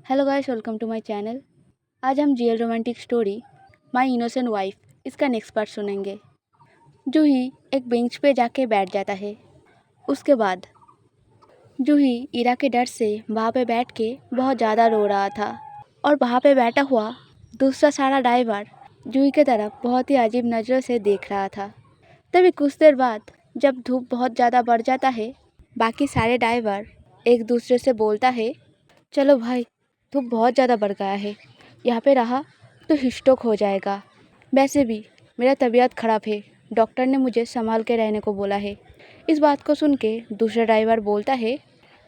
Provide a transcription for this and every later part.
Hello guys, welcome to my channel. आज हम real romantic story my innocent wife इसका next part सुनेंगे। जूही एक बेंच पे जाके बैठ जाता है। उसके बाद जूही इरा के डर से वहाँ पे बैठ के बहुत ज़्यादा रो रहा था और वहाँ पे बैठा हुआ दूसरा सारा ड्राइवर जूही के तरफ बहुत ही अजीब नज़रों से देख रहा था। तभी कुछ देर बाद जब धूप बहुत ज़्यादा बढ़ जाता है, बाकी सारे ड्राइवर एक दूसरे से बोलता है, चलो भाई, धूप बहुत ज़्यादा बढ़ गया है, यहाँ पे रहा तो हिस्ट्रोक हो जाएगा। वैसे भी मेरा तबीयत ख़राब है, डॉक्टर ने मुझे संभाल के रहने को बोला है। इस बात को सुन के दूसरा ड्राइवर बोलता है,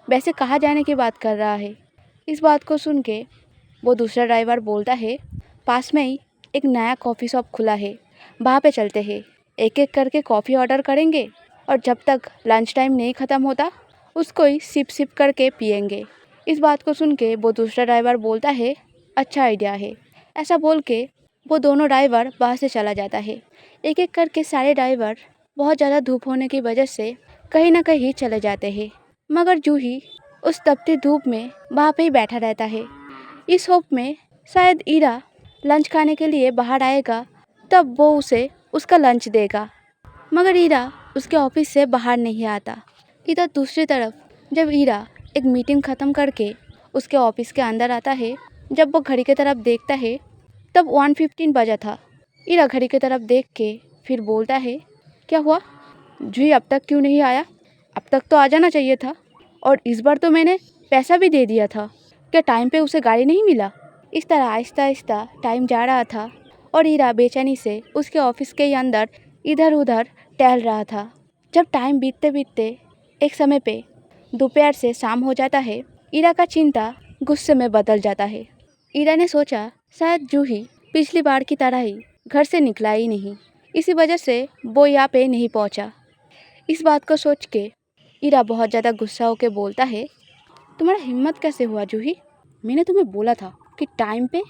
वैसे कहाँ जाने की बात कर रहा है। इस बात को सुन के वो दूसरा ड्राइवर बोलता है, पास में ही एक नया कॉफ़ी शॉप खुला है, वहाँ पे चलते हैं, एक एक करके कॉफ़ी ऑर्डर करेंगे और जब तक लंच टाइम नहीं ख़त्म होता उसको ही सिप सिप करके पियेंगे। इस बात को सुन के वो दूसरा ड्राइवर बोलता है, अच्छा आइडिया है। ऐसा बोल के वो दोनों ड्राइवर वहाँ से चला जाता है। एक एक करके सारे ड्राइवर बहुत ज़्यादा धूप होने की वजह से कहीं ना कहीं चले जाते हैं, मगर जूही उस तपती धूप में वहाँ पे ही बैठा रहता है, इस होप में शायद ईरा लंच खाने के लिए बाहर आएगा, तब वो उसे उसका लंच देगा। मगर ईरा उसके ऑफिस से बाहर नहीं आता। इधर दूसरी तरफ जब ईरा एक मीटिंग ख़त्म करके उसके ऑफिस के अंदर आता है, जब वो घड़ी की तरफ देखता है तब 1:15 बजा था। ईरा घड़ी की तरफ देख के फिर बोलता है, क्या हुआ जी, अब तक क्यों नहीं आया? अब तक तो आ जाना चाहिए था, और इस बार तो मैंने पैसा भी दे दिया था, क्या टाइम पे उसे गाड़ी नहीं मिला? इस तरह आहिस्ता आहिस्ता टाइम जा रहा था और ईरा बेचैनी से उसके ऑफिस के अंदर इधर उधर टहल रहा था। जब टाइम बीतते बीतते एक समय पे दोपहर से शाम हो जाता है, ईरा का चिंता गुस्से में बदल जाता है। ईरा ने सोचा शायद जूही पिछली बार की तरह ही घर से निकला ही नहीं, इसी वजह से वो यहाँ पे नहीं पहुँचा। इस बात को सोच के ईरा बहुत ज़्यादा गुस्सा होकर बोलता है, तुम्हारा हिम्मत कैसे हुआ जूही? मैंने तुम्हें बोला था कि टाइम पे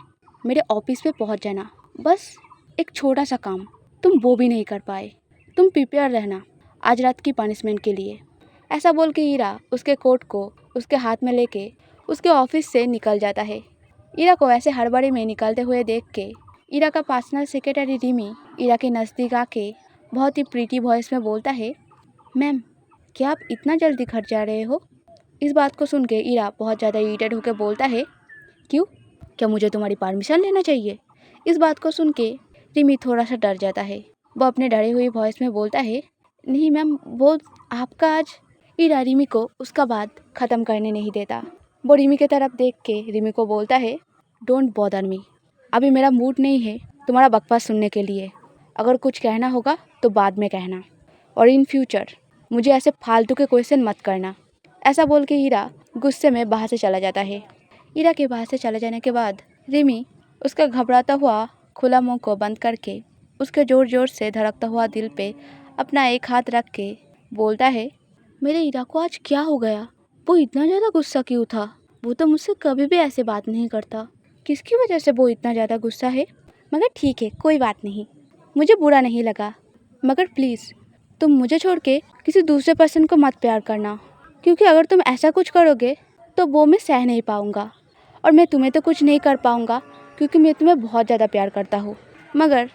मेरे ऑफिस पे पहुँच जाना, बस एक छोटा सा काम तुम वो भी नहीं कर पाए। तुम प्रिपेयर रहना आज रात की पनिशमेंट के लिए। ऐसा बोल के ईरा उसके कोट को उसके हाथ में लेके उसके ऑफिस से निकल जाता है। ईरा को ऐसे हड़बड़ी में निकलते हुए देख के ईरा का पर्सनल सेक्रेटरी रिमी ईरा के नज़दीक आके बहुत ही प्रीटी वॉइस में बोलता है, मैम, क्या आप इतना जल्दी घर जा रहे हो? इस बात को सुन के ईरा बहुत ज़्यादा इरिटेट होकर बोलता है, क्यों, क्या मुझे तुम्हारी परमिशन लेना चाहिए? इस बात को सुन के रिमी थोड़ा सा डर जाता है। वो अपने डरी हुई वॉइस में बोलता है, नहीं मैम, वो आपका आज। ईरा रिमी को उसका बात ख़त्म करने नहीं देता। वो रिमी की तरफ देख के रिमी को बोलता है, डोंट बॉदर मी, अभी मेरा मूड नहीं है तुम्हारा बकवास सुनने के लिए। अगर कुछ कहना होगा तो बाद में कहना, और इन फ्यूचर मुझे ऐसे फालतू के क्वेश्चन मत करना। ऐसा बोल के ईरा गुस्से में बाहर से चला जाता है। ईरा के बाहर से चले जाने के बाद रिमी उसका घबराता हुआ खुला मुंह को बंद करके उसके ज़ोर ज़ोर से धड़कता हुआ दिल पे अपना एक हाथ रख के बोलता है, मेरे ईरा को आज क्या हो गया? वो इतना ज़्यादा गुस्सा क्यों था? वो तो मुझसे कभी भी ऐसे बात नहीं करता। किसकी वजह से वो इतना ज़्यादा गुस्सा है? मगर ठीक है, कोई बात नहीं, मुझे बुरा नहीं लगा। मगर प्लीज़ तुम मुझे छोड़ के किसी दूसरे पर्सन को मत प्यार करना, क्योंकि अगर तुम ऐसा कुछ करोगे तो वो मैं सह नहीं पाऊँगा, और मैं तुम्हें तो कुछ नहीं कर पाऊँगा क्योंकि मैं तुम्हें बहुत ज़्यादा प्यार करता हूँ। मगर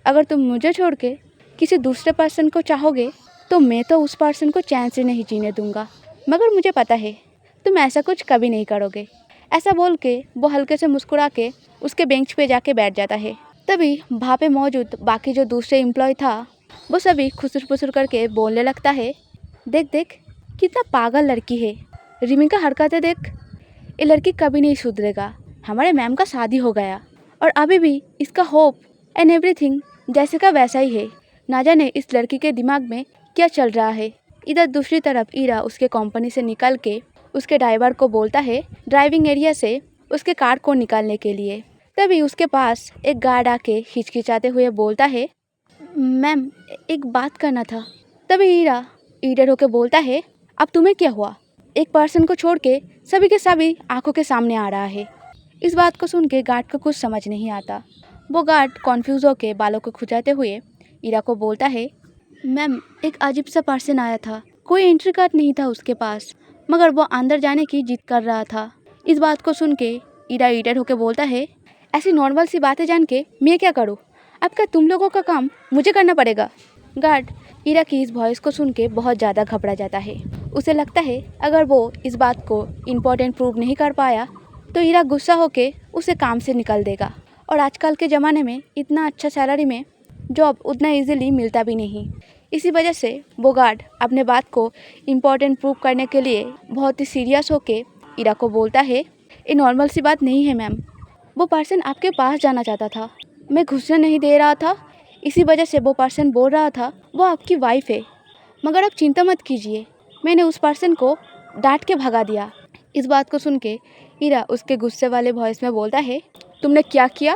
अगर तुम मुझे छोड़ के किसी दूसरे पर्सन को चाहोगे तो मैं तो उस पर्सन को चैन से नहीं जीने दूंगा। मगर मुझे पता है तुम ऐसा कुछ कभी नहीं करोगे। ऐसा बोल के वो हल्के से मुस्कुरा के उसके बेंच पे जाके बैठ जाता है। तभी वहाँ पे मौजूद बाकी जो दूसरे एम्प्लॉय था वो सभी खुसुर फुसुर करके बोलने लगता है, देख देख कितना पागल लड़की है, रिमी का हरकतें देख, ये लड़की कभी नहीं सुधरेगा। हमारे मैम का शादी हो गया और अभी भी इसका होप एंड एवरीथिंग जैसे का वैसा ही है। ना जाने इस लड़की के दिमाग में क्या चल रहा है। इधर दूसरी तरफ ईरा उसके कंपनी से निकल के उसके ड्राइवर को बोलता है ड्राइविंग एरिया से उसके कार को निकालने के लिए। तभी उसके पास एक गार्ड आके हिचकिचाते हुए बोलता है, मैम, एक बात करना था। तभी ईरा ईडर होकर बोलता है, अब तुम्हें क्या हुआ? एक पर्सन को छोड़ के सभी के सभी आंखों के सामने आ रहा है। इस बात को सुन के गार्ड को कुछ समझ नहीं आता। वो गार्ड कॉन्फ्यूज़ होकर बालों को खुजाते हुए ईरा को बोलता है, मैम, एक अजीब सा पर्सन आया था, कोई एंट्री कार्ड नहीं था उसके पास, मगर वो अंदर जाने की जिद कर रहा था। इस बात को सुन के ईरा इरिटेट होकर बोलता है, ऐसी नॉर्मल सी बातें जान के मैं क्या करूँ? अब क्या तुम लोगों का काम मुझे करना पड़ेगा? गार्ड ईरा की इस वॉइस को सुन के बहुत ज़्यादा घबरा जाता है। उसे लगता है अगर वो इस बात को इम्पोर्टेंट प्रूव नहीं कर पाया तो ईरा गुस्सा होके उसे काम से निकाल देगा। और आजकल के ज़माने में इतना अच्छा सैलरी में जॉब उतना इजीली मिलता भी नहीं। इसी वजह से वो गार्ड अपने बात को इम्पोर्टेंट प्रूव करने के लिए बहुत ही सीरियस होके ईरा को बोलता है, ये नॉर्मल सी बात नहीं है मैम। वो पर्सन आपके पास जाना चाहता था, मैं घुसने नहीं दे रहा था, इसी वजह से वो पर्सन बोल रहा था वो आपकी वाइफ है। मगर आप चिंता मत कीजिए, मैंने उस पर्सन को डांट के भगा दिया। इस बात को सुन के ईरा उसके गुस्से वाले वॉइस में बोलता है, तुमने क्या किया?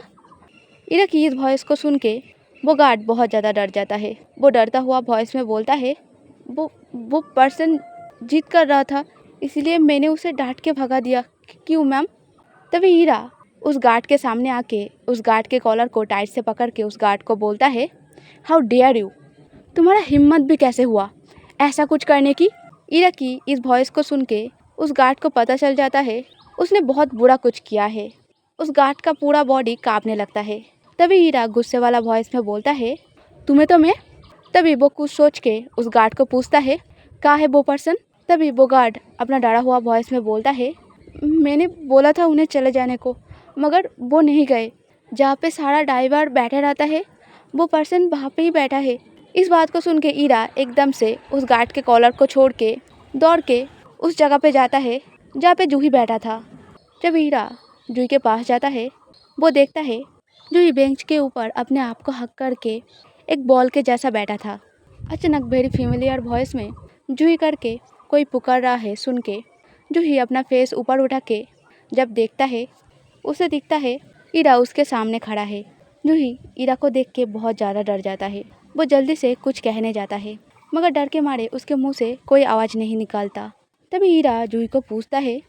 ईरा की इस वॉइस को सुन के वो गार्ड बहुत ज़्यादा डर जाता है। वो डरता हुआ वॉइस में बोलता है, वो पर्सन जिद कर रहा था इसलिए मैंने उसे डांट के भगा दिया। क्यों मैम? तभी ईरा उस गार्ड के सामने आके उस गार्ड के कॉलर को टाइट से पकड़ के उस गार्ड को बोलता है, हाउ डेयर यू, तुम्हारा हिम्मत भी कैसे हुआ ऐसा कुछ करने की? ईरा की इस वॉइस को सुन के उस गार्ड को पता चल जाता है उसने बहुत बुरा कुछ किया है। उस गार्ड का पूरा बॉडी कांपने लगता है। तभी ईरा गुस्से वाला वॉइस में बोलता है, तुम्हें तो मैं। तभी वो कुछ सोच के उस गार्ड को पूछता है, कहाँ है वो पर्सन? तभी वो गार्ड अपना डरा हुआ वॉइस में बोलता है, मैंने बोला था उन्हें चले जाने को मगर वो नहीं गए। जहाँ पे सारा ड्राइवर बैठा रहता है वो पर्सन वहाँ पे ही बैठा है। इस बात को सुन के ईरा एकदम से उस गार्ड के कॉलर को छोड़ के दौड़ के उस जगह पे जाता है जहाँ पे जूही बैठा था। जब ईरा जूही के पास जाता है वो देखता है जूही बेंच के ऊपर अपने आप को हक करके एक बॉल के जैसा बैठा था। अचानक वेरी फेमिलियर वॉइस में जूही करके कोई पुकार रहा है सुन के जूही अपना फेस ऊपर उठा के जब देखता है उसे दिखता है ईरा उसके सामने खड़ा है। जूही ईरा को देख के बहुत ज़्यादा डर जाता है। वो जल्दी से कुछ कहने जाता है मगर डर के मारे उसके मुंह से कोई आवाज़ नहीं निकलता। तभी ईरा जूही को पूछता है,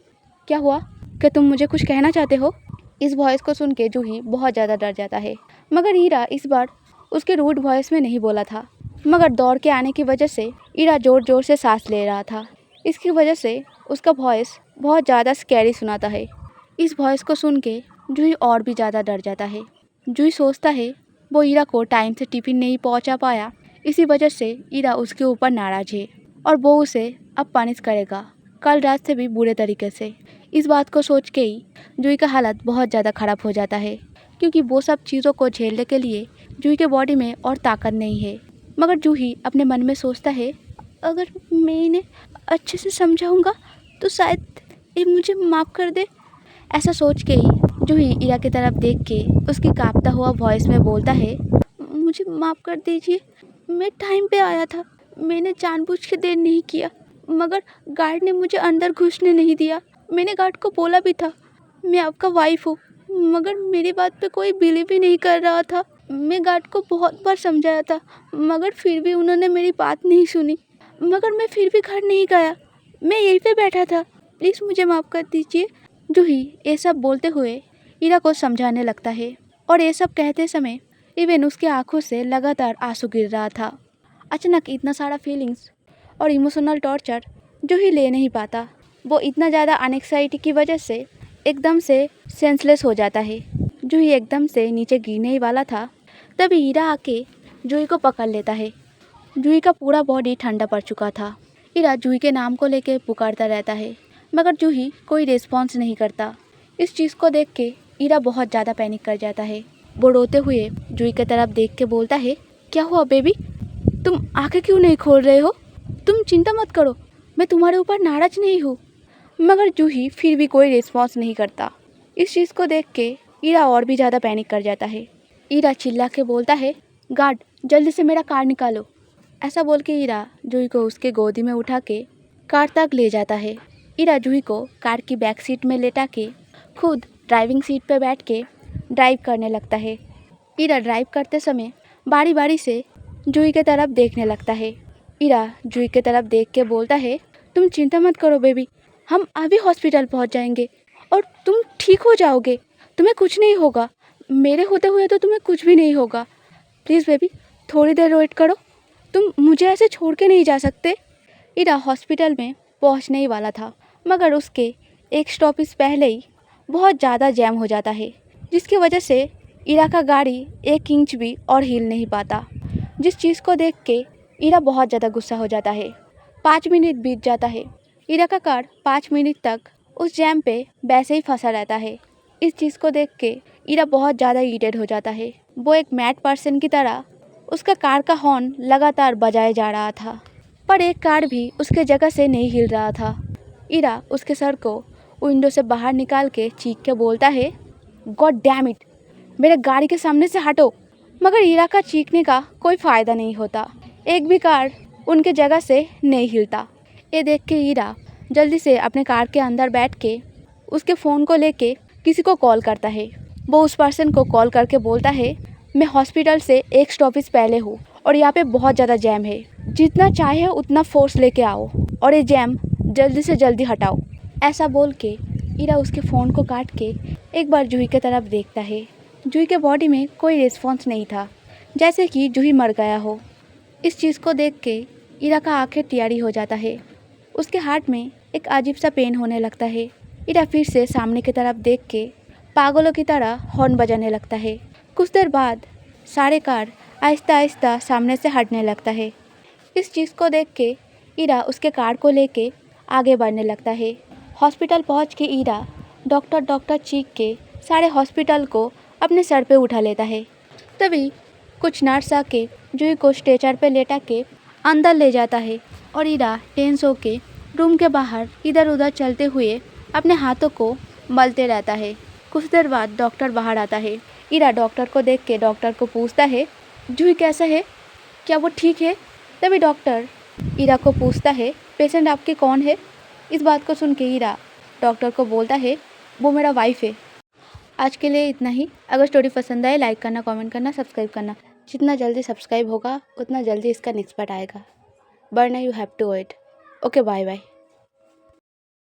क्या हुआ, क्या तुम मुझे कुछ कहना चाहते हो? इस वॉइस को सुन के जूही बहुत ज़्यादा डर जाता है मगर ईरा इस बार उसके रूड वॉइस में नहीं बोला था मगर दौड़ के आने की वजह से ईरा ज़ोर ज़ोर से सांस ले रहा था। इसकी वजह से उसका वॉइस बहुत ज़्यादा स्कैरी सुनाता है। इस वॉइस को सुन के जूही और भी ज़्यादा डर जाता है। जूही सोचता है वो ईरा को टाइम से टिफ़िन नहीं पहुंचा पाया, इसी वजह से ईरा उसके ऊपर नाराज़ है और वो उसे अब पनिश करेगा कल रात से भी बुरे तरीके से। इस बात को सोच के ही जूही का हालत बहुत ज़्यादा ख़राब हो जाता है क्योंकि वो सब चीज़ों को झेलने के लिए जूही के बॉडी में और ताकत नहीं है। मगर जूही अपने मन में सोचता है, अगर मैं इन्हें अच्छे से समझाऊंगा तो शायद ये मुझे माफ़ कर दे। ऐसा सोच के ही जूही ईरा की तरफ देख के उसकी कांपता हुआ वॉइस में बोलता है, मुझे माफ़ कर दीजिए, मैं टाइम पे आया था, मैंने जानबूझ के देर नहीं किया मगर गार्ड ने मुझे अंदर घुसने नहीं दिया। मैंने गार्ड को बोला भी था मैं आपका वाइफ हूँ मगर मेरी बात पे कोई बिलीव ही नहीं कर रहा था। मैं गार्ड को बहुत बार समझाया था मगर फिर भी उन्होंने मेरी बात नहीं सुनी। मगर मैं फिर भी घर नहीं गया, मैं यहीं पे बैठा था, प्लीज़ मुझे माफ़ कर दीजिए। जूही ये सब बोलते हुए ईरा को समझाने लगता है और ये सब कहते समय इवन उसकी आंखों से लगातार आंसू गिर रहा था। अचानक इतना सारा फीलिंग्स और इमोशनल टॉर्चर जूही ले नहीं पाता। वो इतना ज़्यादा अनएक्साइटी की वजह से एकदम से सेंसलेस हो जाता है। जूही एकदम से नीचे गिरने ही वाला था तभी ईरा आके जूही को पकड़ लेता है। जूही का पूरा बॉडी ठंडा पड़ चुका था। ईरा जूही के नाम को लेके पुकारता रहता है मगर जूही कोई रिस्पॉन्स नहीं करता। इस चीज़ को देख के ईरा बहुत ज़्यादा पैनिक कर जाता है। वो रोते हुए जूही की तरफ देख के बोलता है, क्या हुआ बेबी, तुम आंखें क्यों नहीं खोल रहे हो? तुम चिंता मत करो, मैं तुम्हारे ऊपर नाराज़ नहीं हूँ। मगर जूही फिर भी कोई रिस्पॉन्स नहीं करता। इस चीज़ को देख के ईरा और भी ज़्यादा पैनिक कर जाता है। ईरा चिल्ला के बोलता है, गार्ड जल्दी से मेरा कार निकालो। ऐसा बोल के ईरा जूही को उसके गोदी में उठा के कार तक ले जाता है। ईरा जूही को कार की बैक सीट में लेटा के खुद ड्राइविंग सीट पर बैठ के ड्राइव करने लगता है। ईरा ड्राइव करते समय बारी बारी से जूही की तरफ देखने लगता है। ईरा जूही की तरफ देख के बोलता है, तुम चिंता मत करो बेबी, हम अभी हॉस्पिटल पहुंच जाएंगे और तुम ठीक हो जाओगे, तुम्हें कुछ नहीं होगा, मेरे होते हुए तो तुम्हें कुछ भी नहीं होगा। प्लीज़ बेबी थोड़ी देर वेट करो, तुम मुझे ऐसे छोड़ के नहीं जा सकते। ईरा हॉस्पिटल में पहुंचने ही वाला था मगर उसके एक स्टॉपेज पहले ही बहुत ज़्यादा जैम हो जाता है, जिसकी वजह से इरा का गाड़ी 1 इंच भी और हिल नहीं पाता। जिस चीज़ को देख के इरा बहुत ज़्यादा गुस्सा हो जाता है। 5 मिनट बीत जाता है। इरा का कार 5 मिनट तक उस जैम पे वैसे ही फंसा रहता है। इस चीज़ को देख के इरा बहुत ज़्यादा इरिटेट हो जाता है। वो एक मैड पर्सन की तरह उसका कार का हॉर्न लगातार बजाए जा रहा था, पर एक कार भी उसके जगह से नहीं हिल रहा था। इरा उसके सर को विंडो से बाहर निकाल के चीख के बोलता है, गॉड डैम इट, मेरे गाड़ी के सामने से हटो। मगर इरा का चीखने का कोई फ़ायदा नहीं होता। एक भी कार उनके जगह से नहीं हिलता। ये देख के इरा जल्दी से अपने कार के अंदर बैठ के उसके फ़ोन को लेके किसी को कॉल करता है। वो उस पर्सन को कॉल करके बोलता है, मैं हॉस्पिटल से एक स्टॉपेज पहले हूँ और यहाँ पे बहुत ज़्यादा जैम है। जितना चाहे उतना फोर्स लेके आओ और ये जैम जल्दी से जल्दी हटाओ। ऐसा बोल के इरा उसके फ़ोन को काट के एक बार जूही की तरफ देखता है। जूही के बॉडी में कोई रिस्पॉन्स नहीं था, जैसे कि जूही मर गया हो। इस चीज़ को देख के इरा का आंखें टियारी हो जाता है। उसके हार्ट में एक अजीब सा पेन होने लगता है। इरा फिर से सामने की तरफ देख के पागलों की तरह हॉर्न बजाने लगता है। कुछ देर बाद सारे कार आहिस्ता आहिस्ता सामने से हटने लगता है। इस चीज़ को देख के इरा उसके कार को लेके आगे बढ़ने लगता है। हॉस्पिटल पहुंच के इरा डॉक्टर डॉक्टर चीख के सारे हॉस्पिटल को अपने सर पे उठा लेता है। तभी कुछ नर्स आके जूही को स्ट्रेचर पे लेटा के अंदर ले जाता है और इरा टेंस होके रूम के बाहर इधर उधर चलते हुए अपने हाथों को मलते रहता है। कुछ देर बाद डॉक्टर बाहर आता है। इरा डॉक्टर को देख के डॉक्टर को पूछता है, जूही कैसा है, क्या वो ठीक है? तभी डॉक्टर इरा को पूछता है, पेशेंट आपके कौन है? इस बात को सुन के इरा डॉक्टर को बोलता है, वो मेरा वाइफ है। आज के लिए इतना ही। अगर स्टोरी पसंद आए लाइक करना, कमेंट करना, सब्सक्राइब करना। जितना जल्दी सब्सक्राइब होगा उतना जल्दी इसका नेक्स्ट पार्ट आएगा, वरना you have to wait. Okay, bye bye.